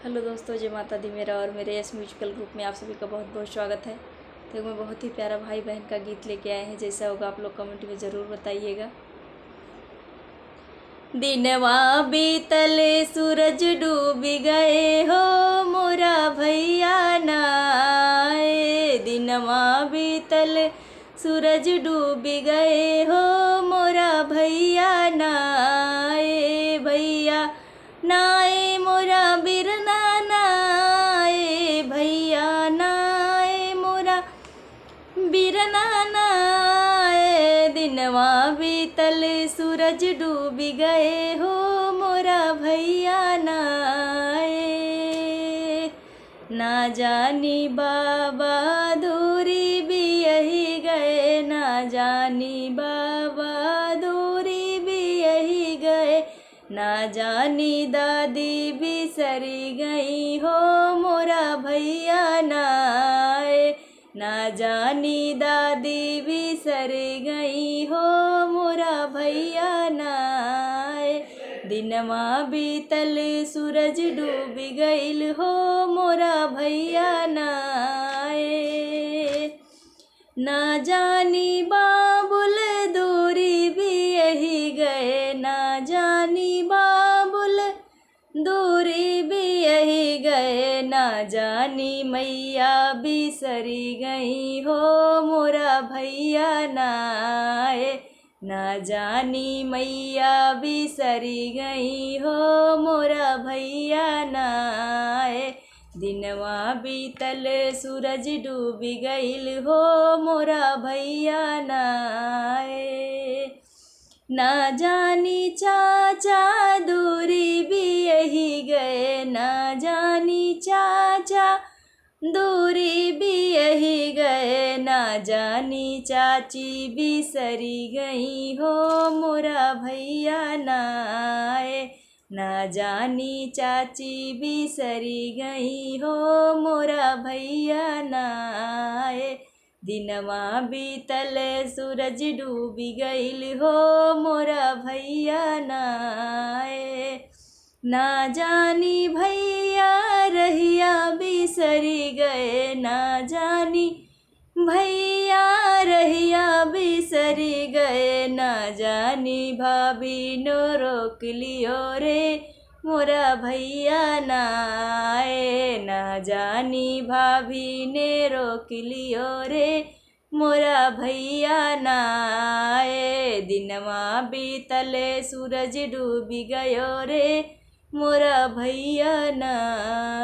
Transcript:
Hello दोस्तों, जय माता दी। मेरा और मेरे यस म्यूजिकल ग्रुप में आप सभी का बहुत बहुत स्वागत है। तो मैं बहुत ही प्यारा भाई बहन का गीत लेके आए हैं। जैसा होगा आप लोग कमेंट में ज़रूर बताइएगा। दिनवा बीतले सूरज डूब गए हो, मोरा भैया नाए। दिनवा बीतले सूरज डूब गए हो, मोरा भैया नाए। भैया नाए मोरा बिरना नाए, भैया नाए मोरा बिरना नाए। दिनवा बीतल सूरज डूब गए हो, मोरा भैया नाए। ना जानी बाबा दूरी भी यही गए, ना जानी बाबा दूरी भी यही गए। ना जानी दादी बिसरी गई हो, मोरा भैया नाए। ना जानी दादी बिसर गई हो, मोरा भैया नाए। दिनवा बीतल सूरज डूब गईल हो, मोरा भैया नाए। ना जानी बाबुल दूरी भी यही गए, ना जानी बाबुल दूरी भी यही गए। ना जानी मैया बिसरी गई हो, मोरा भैया नाए। ना जानी मैया बिसरी गई हो, मोरा भैया नाए। दिनवा बीतल सूरज डूब गईल हो, मोरा भैया नाए। ना जानी चाचा दूरी भी यही गए, ना जानी चाचा दूरी भी यही गए। ना जानी चाची बिसरी गई हो, मोरा भैया नाए। ना जानी चाची बिसरी गई हो, मोरा भैया नाए। दिनवा बीतल सूरज डूब गईल हो, मोरा भैया नाए। ना जानी भैया रहिया बिसरी गए, ना जानी भैया रहिया बिसरी गए। ना जानी भाभी नो रोक लियो रे, मोरा भैया नाए। ना जानी भाभी ने रोक लियो रे, मोरा भैया नाए। दिनवा बीतले सूरज डूब गयो रे, मोरा भैया नाए।